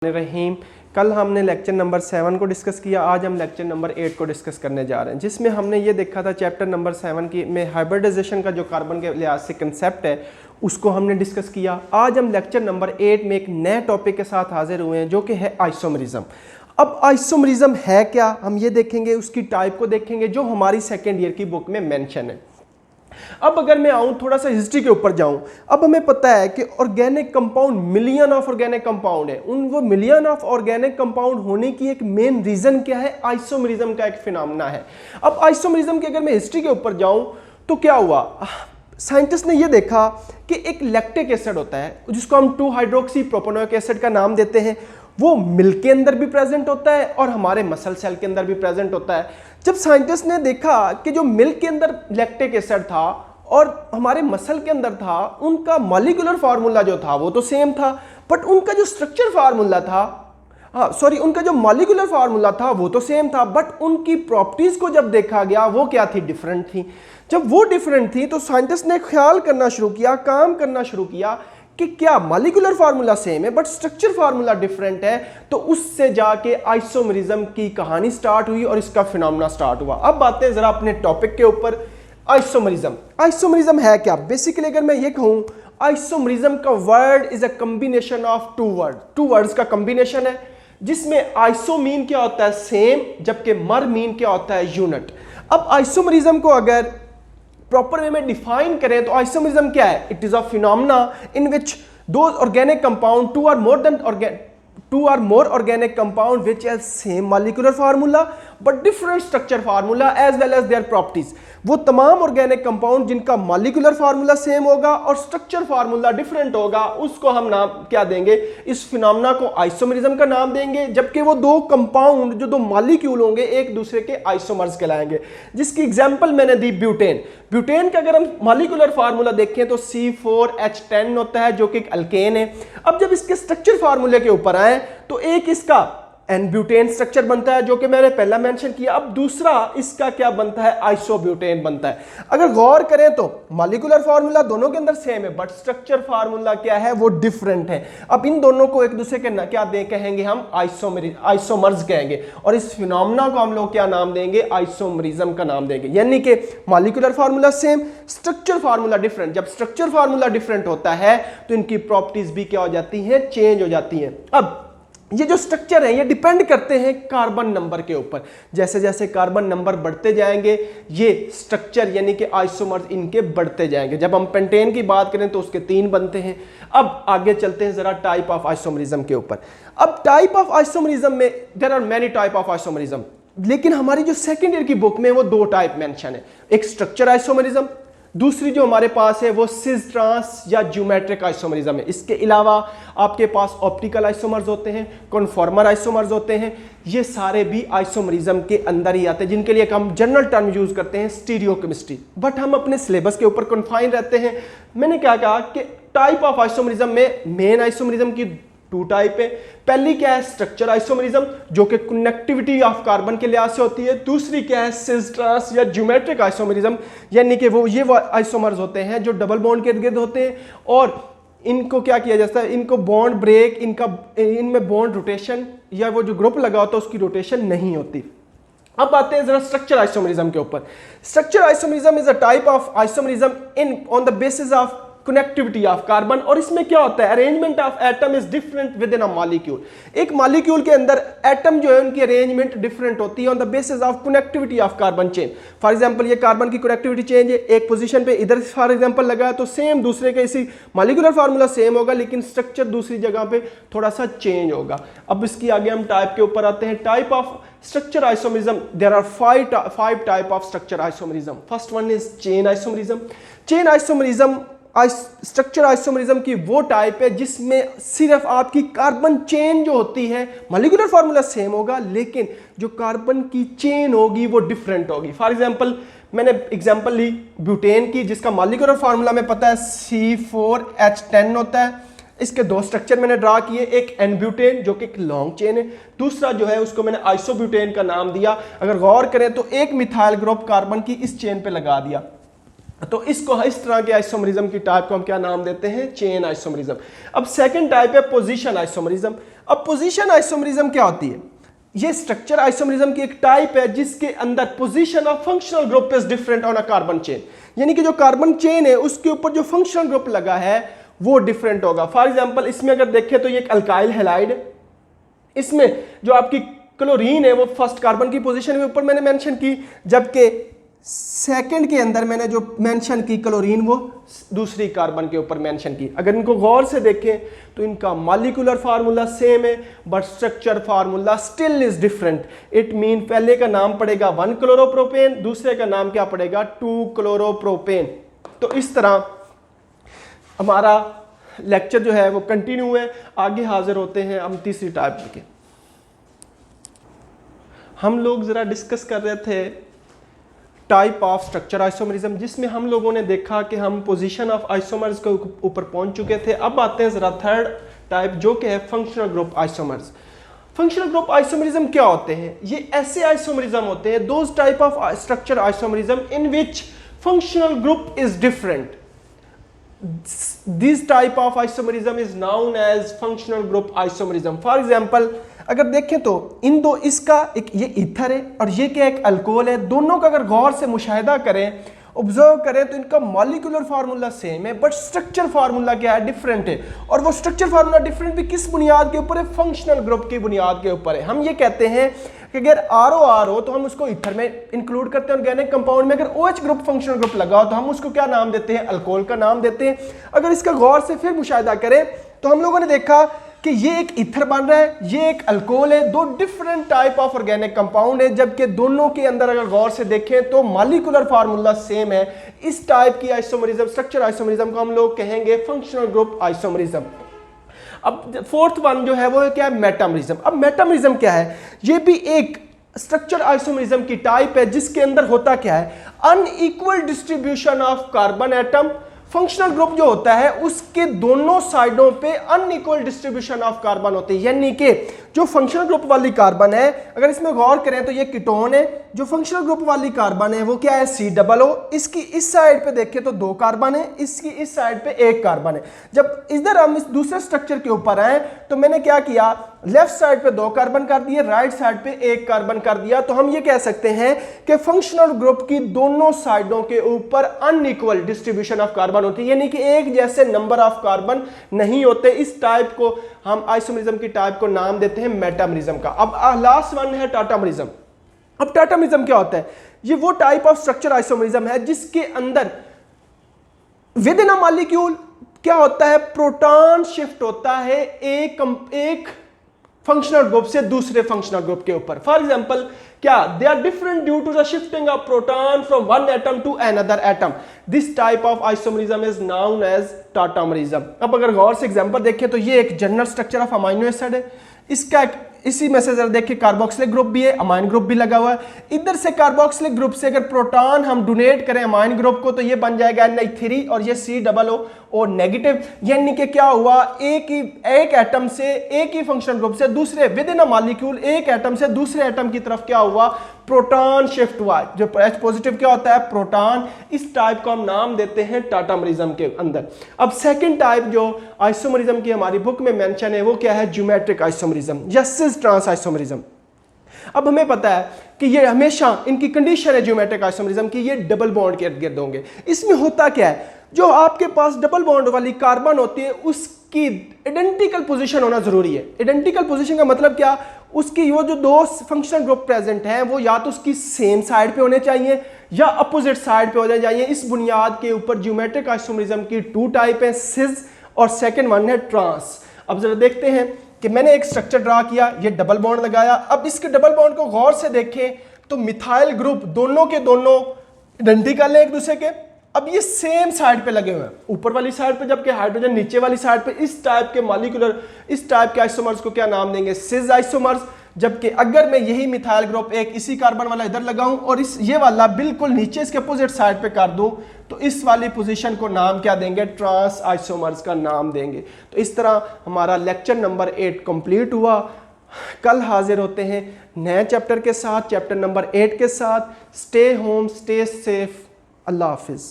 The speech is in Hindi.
रहीम। कल हमने लेक्चर नंबर 7 को डिस्कस किया, आज हम लेक्चर नंबर 8 को डिस्कस करने जा रहे हैं, जिसमें हमने ये देखा था चैप्टर नंबर 7 की में हाइब्रिडाइजेशन का जो कार्बन के लिहाज से कंसेप्ट है उसको हमने डिस्कस किया। आज हम लेक्चर नंबर 8 में एक नए टॉपिक के साथ हाजिर हुए हैं जो कि है आइसोमरिज्म। अब आइसोमरिज्म है क्या, हम ये देखेंगे, उसकी टाइप को देखेंगे जो हमारी सेकेंड ईयर की बुक में मेंशन है। अब अगर मैं आऊं थोड़ा सा हिस्ट्री के ऊपर जाऊं, अब हमें पता है कि organic compound million of organic compound है। उन वो मिलियन ऑफ ऑर्गेनिक कंपाउंड होने की एक मेन रीजन क्या है, आइसोमरिज्म का एक फिनोमेना है। अब आइसोमरिज्म की अगर मैं हिस्ट्री के ऊपर जाऊं तो क्या हुआ, साइंटिस्ट ने यह देखा कि एक लैक्टिक एसिड होता है जिसको हम 2 हाइड्रोक्सी प्रोपेनोइक एसिड का नाम देते हैं, वो मिल्क के अंदर भी प्रेजेंट होता है और हमारे मसल सेल के अंदर भी प्रेजेंट होता है। जब साइंटिस्ट ने देखा कि जो मिल्क के अंदर लैक्टिक एसिड था और हमारे मसल के अंदर था, उनका मॉलिक्यूलर फार्मूला जो था वो तो सेम था, बट उनका जो स्ट्रक्चर फार्मूला था, उनका जो मॉलिक्यूलर फार्मूला था वो तो सेम था, बट उनकी प्रॉपर्टीज को जब देखा गया वो क्या थी, डिफरेंट थी। जब वो डिफरेंट थी तो साइंटिस्ट ने ख्याल करना शुरू किया, काम करना शुरू किया कि क्या मॉलिक्यूलर फार्मूला सेम है बट स्ट्रक्चर फार्मूला डिफरेंट है। तो उससे जाके आइसोमरिज्म की कहानी स्टार्ट हुई और इसका फिनोमेना स्टार्ट हुआ। अब बातें जरा अपने टॉपिक के ऊपर। आइसोमरिज्म है क्या? बेसिकली अगर मैं ये कहूं, आइसोमरिज्म का word is a combination of two words का कॉम्बिनेशन है, जिसमें आइसो मीन क्या होता है, सेम, जबकि मर मीन क्या होता है, यूनिट। अब आइसोमरिज्म को अगर प्रॉपर वे में डिफाइन करें तो आइसोमरिज्म क्या है, it is a phenomena in which दो organic compound two or more organic compound which have same molecular formula but different structure formula as well as their properties। वो तमाम ऑर्गेनिक कंपाउंड जिनका मॉलिक्यूलर फार्मूला सेम होगा और स्ट्रक्चर फार्मूला डिफरेंट होगा, उसको हम नाम क्या देंगे, इस फिनोमेना को आइसोमरिज्म का नाम देंगे। जबकि वो दो कंपाउंड जो दो मॉलिक्यूल होंगे एक दूसरे के आइसोमर्स कहलाएंगे, जिसकी एग्जांपल मैंने दी ब्यूटेन का अगर हम मॉलिक्यूलर फार्मूला देखें तो C4H10 होता है जो कि एक अल्केन है। अब जब इसके स्ट्रक्चर फार्मूले के ऊपर आए तो एक इसका एन-ब्यूटेन स्ट्रक्चर बनता है जो कि मैंने पहला मेंशन किया। अब दूसरा इसका क्या बनता है, आइसोब्यूटेन बनता है। अगर गौर करें तो मॉलिक्यूलर फार्मूला दोनों के अंदर सेम है बट स्ट्रक्चर फार्मूला क्या है, वो डिफरेंट है। अब इन दोनों को एक दूसरे के क्या कहेंगे हम, आइसोमर्स कहेंगे, और इस फिनोमेना को हम लोग क्या नाम देंगे, आइसोमरिज्म का नाम देंगे। यानी कि molecular formula same, structure formula different. जब स्ट्रक्चर फार्मूला डिफरेंट होता है तो इनकी प्रॉपर्टीज भी क्या हो जाती हैं, चेंज हो जाती हैं। अब ये जो स्ट्रक्चर है ये डिपेंड करते हैं कार्बन नंबर के ऊपर। जैसे जैसे कार्बन नंबर बढ़ते जाएंगे ये स्ट्रक्चर यानी कि आइसोमर्स इनके बढ़ते जाएंगे। जब हम पेंटेन की बात करें तो उसके 3 बनते हैं। अब आगे चलते हैं जरा टाइप ऑफ आइसोमरिज्म के ऊपर। अब टाइप ऑफ आइसोमरिज्म में there are many type of isomerism, लेकिन हमारी जो सेकेंड ईयर की बुक में वो 2 टाइप मेंशन है। एक स्ट्रक्चर आइसोमरिज्म, दूसरी जो हमारे पास है वो सिस ट्रांस या ज्योमेट्रिक आइसोमरिज्म है। इसके अलावा आपके पास ऑप्टिकल आइसोमर्स होते हैं, कॉन्फॉर्मर आइसोमर्स होते हैं, ये सारे भी आइसोमरिज्म के अंदर ही आते हैं, जिनके लिए हम जनरल टर्म यूज करते हैं स्टीरियोकेमिस्ट्री। बट हम अपने सिलेबस के ऊपर कन्फाइन रहते हैं। मैंने क्या कहा कि टाइप ऑफ आइसोमरिज्म में मेन आइसोमरिज्म की 2 टाइप है। पहली क्या है, स्ट्रक्चर आइसोमरिज्म जो कि कनेक्टिविटी ऑफ कार्बन के लिहाज से होती है। दूसरी क्या है, सिस ट्रांस या ज्योमेट्रिक आइसोमरिज्म, यानी कि वो आइसोमर्स होते हैं जो डबल बॉन्ड के इर्द-गिर्द होते हैं और इनको क्या किया जाता है, इनको बॉन्ड ब्रेक, इनमें बॉन्ड रोटेशन या वो जो ग्रुप लगा होता है उसकी रोटेशन नहीं होती। अब आते हैं जरा स्ट्रक्चर आइसोमरिज्म के ऊपर। Structure isomerism is a type of isomerism on the basis of connectivity of carbon. और इसमें क्या होता है, arrangement of atom is different with in a molecule. एक मॉलिक्यूल के अंदर एटम जो है उनकी अरेंजमेंट डिफरेंट होती है on the basis of connectivity of carbon chain. For example ये कार्बन की कनेक्टिविटी चेंज है, एक पोजीशन पे इधर फॉर एग्जांपल लगा है तो सेम दूसरे के इसी मॉलिक्यूलर फार्मूला सेम होगा लेकिन स्ट्रक्चर दूसरी जगह पे थोड़ा सा चेंज होगा। अब इसकी आगे हम टाइप के ऊपर आते हैं। Type of structure isomerism, there are 5 type of structure isomerism. First one is chain isomerism. Chain isomerism structure isomerism की वो टाइप है जिसमें सिर्फ आपकी कार्बन चेन जो होती है, मॉलिक्यूलर फार्मूला सेम होगा लेकिन जो कार्बन की चेन होगी वो डिफरेंट होगी। फॉर एग्जांपल मैंने एग्जांपल ली ब्यूटेन की, जिसका मॉलिक्यूलर फार्मूला में पता है C4H10 होता है। इसके 2 स्ट्रक्चर मैंने ड्रा किए, एक एन-ब्यूटेन जो कि एक लॉन्ग चेन है, दूसरा जो है उसको मैंने आइसोब्यूटेन का नाम दिया। अगर गौर करें तो एक मिथाइल ग्रुप कार्बन की इस चेन पे लगा दिया, तो इसको इस तरह के आइसोमरिज्म की टाइप को हम क्या नाम देते हैं, चेन आइसोमरिज्म। अब सेकंड टाइप है पोजीशन आइसोमरिज्म। अब पोजीशन आइसोमरिज्म क्या होती है? ये स्ट्रक्चर आइसोमरिज्म की एक टाइप है जिसके अंदर position of functional group is different on a carbon chain, यानी कि जो कार्बन चेन है उसके ऊपर जो फंक्शनल ग्रुप लगा है वो डिफरेंट होगा। फॉर एग्जांपल इसमें अगर देखें तो ये एक अल्काइल हैलाइड है, इसमें जो आपकी क्लोरीन है वो फर्स्ट कार्बन की पोजीशन के ऊपर मैंने मेंशन की, जबकि सेकंड के अंदर मैंने जो मेंशन की क्लोरीन वो दूसरी कार्बन के ऊपर मेंशन की। अगर इनको गौर से देखें तो इनका मॉलिक्यूलर फार्मूला सेम है but structure formula still is different. It mean पहले का नाम पड़ेगा 1 क्लोरोप्रोपेन, दूसरे का नाम क्या पड़ेगा 2 क्लोरोप्रोपेन। तो इस तरह हमारा लेक्चर जो है वो कंटिन्यू है। आगे हाजिर होते हैं हम तीसरी टाइप के। हम लोग जरा डिस्कस कर रहे थे टाइप ऑफ स्ट्रक्चर आइसोमरिज्म, जिसमें हम लोगों ने देखा कि हम पोजीशन ऑफ आइसोमर्स के ऊपर पहुंच चुके थे। अब आते हैं जरा थर्ड टाइप जो कि है functional group isomers. Functional group isomerism क्या होते हैं? ये ऐसे आइसोमरिज्म होते हैं, those type of structure isomerism in which functional group is different. This type of isomerism is known as functional group isomerism. For example, अगर देखें तो इन दो, इसका एक ये ईथर है और ये क्या एक अल्कोहल है, दोनों का अगर गौर से मुशाहिदा करें, ऑब्जर्व करें तो इनका मॉलिक्यूलर फार्मूला सेम है बट स्ट्रक्चर फार्मूला क्या है, डिफरेंट है। और वो स्ट्रक्चर फार्मूला डिफरेंट भी किस बुनियाद के ऊपर है? फंक्शनल ग्रुप की बुनियाद के ऊपर है। हम ये कहते हैं कि अगर ROR हो तो हम उसको ईथर में इंक्लूड करते हैं ऑर्गेनिक कंपाउंड में। अगर OH ग्रुप फंक्शनल ग्रुप लगा हो तो हम उसको क्या नाम देते हैं? अल्कोहल का नाम देते हैं। अगर इसका गौर से फिर मुशाहिदा करें तो हम लोगों ने देखा कि ये एक ईथर बन रहा है, ये एक अल्कोहल है, दो different type of organic compound है, जबकि दोनों के अंदर अगर गौर से देखें तो मॉलिक्यूलर फार्मूला सेम है। इस टाइप की आइसोमरिज्म, स्ट्रक्चर आइसोमरिज्म को हम लोग कहेंगे फंक्शनल ग्रुप आइसोमरिज्म। अब फोर्थ वन जो है वो क्या है? मेटामरिज्म। अब मेटामरिज्म क्या है? ये भी एक स्ट्रक्चर आइसोमरिज्म की टाइप है जिसके अंदर होता क्या है? Unequal distribution of carbon atom. Functional group जो होता है उसके दोनों साइडों पे अनइक्वल डिस्ट्रीब्यूशन ऑफ कार्बन होते हैं, यानी कि जो फंक्शनल ग्रुप वाली कार्बन है, अगर इसमें गौर करें तो ये कीटोन है। जो फंक्शनल ग्रुप वाली कार्बन है वो क्या है? COO। इसकी इस साइड पे देखें तो 2 कार्बन है, इसकी इस साइड पे 1 कार्बन है। जब इधर हम इस दूसरे स्ट्रक्चर के ऊपर आए तो मैंने क्या किया? लेफ्ट साइड पे 2 कार्बन कर दिए, राइट साइड पे 1 कार्बन कर दिया। तो हम ये कह सकते हैं कि फंक्शनल ग्रुप की दोनों साइडों के ऊपर अनइक्वल डिस्ट्रीब्यूशन ऑफ कार्बन होती है, यानी कि एक जैसे नंबर ऑफ कार्बन नहीं होते। इस टाइप को हम आइसोमरिज्म की टाइप को नाम देते हैं मेटामरिज्म का। अब लास्ट वन है टाटामरिज्म। अब टाटामरिज्म क्या होता है? ये वो टाइप ऑफ स्ट्रक्चर आइसोमरिज्म है जिसके अंदर विद इन अ मॉलिक्यूल क्या होता है? प्रोटॉन शिफ्ट होता है एक फंक्शनल ग्रुप से दूसरे फंक्शनल ग्रुप के ऊपर। फॉर एग्जांपल क्या? They are different due to the shifting of proton from one atom to another atom. This type of isomerism is known as tautomerism. अब अगर गौर से एग्जांपल देखें तो ये एक general structure of amino acid है, इसका इसी में से जरा देखिए कार्बोक्सिलिक ग्रुप भी है, अमाइन ग्रुप भी लगा हुआ है। इधर से कार्बोक्सिलिक ग्रुप से अगर प्रोटॉन हम डोनेट करें अमाइन ग्रुप को तो ये बन जाएगा Na3 और ये COO नेगेटिव, यानी कि क्या हुआ? एक एटम से, एक ही फंक्शनल ग्रुप से दूसरे विद इन अ मॉलिक्यूल एक एटम से दूसरे एटम की तरफ क्या हुआ? प्रोटॉन शिफ्ट हुआ। जो H पॉजिटिव क्या होता है? प्रोटॉन। इस टाइप को हम नाम देते हैं टाटामरिज्म के अंदर। अब सेकंड टाइप जो आइसोमरिज्म की हमारी बुक में मेंशन है वो क्या है? ज्योमेट्रिक आइसोमरिज्म या सिस ट्रांस आइसोमरिज्म। अब हमें पता है कि ये हमेशा इनकी कंडीशन है ज्योमेट्रिक आइसोमरिज्म की, ये डबल बॉन्ड के इर्द गिर्द होंगे। इसमें होता क्या है? जो आपके पास डबल बॉन्ड वाली कार्बन होती है उसकी आइडेंटिकल पोजीशन होना जरूरी है। आइडेंटिकल पोजीशन का मतलब क्या? उसकी वो जो दो फंक्शनल ग्रुप प्रेजेंट हैं वो या तो उसकी सेम साइड पे होने चाहिए या अपोजिट साइड पे होने चाहिए। इस बुनियाद के ऊपर ज्योमेट्रिक आइसोमरिज्म की 2 टाइप है, सिस और सेकंड वन है ट्रांस। अब जरा देखते हैं कि मैंने एक स्ट्रक्चर ड्रा किया, ये डबल बॉन्ड लगाया। अब इसके डबल बॉन्ड को गौर से देखें तो मिथाइल ग्रुप दोनों के दोनों आइडेंटिकल है एक दूसरे के। अब ये सेम साइड पे लगे हुए हैं, ऊपर वाली साइड पे, जबकि हाइड्रोजन नीचे वाली साइड पे। इस टाइप के मॉलिक्यूलर, इस टाइप के आइसोमर्स को क्या नाम देंगे? सिस आइसोमर्स। जबकि अगर मैं यही मिथाइल ग्रुप एक इसी कार्बन वाला इधर लगाऊं और इस ये वाला बिल्कुल नीचे इसके अपोजिट साइड पे कर दूं तो इस वाली पोजीशन को नाम क्या देंगे? ट्रांस आइसोमर्स का नाम देंगे। तो इस तरह हमारा लेक्चर नंबर 8 कंप्लीट हुआ। कल हाजिर होते हैं नए चैप्टर के साथ, चैप्टर नंबर 8 के साथ। Stay home, stay safe. अल्लाह हाफिज।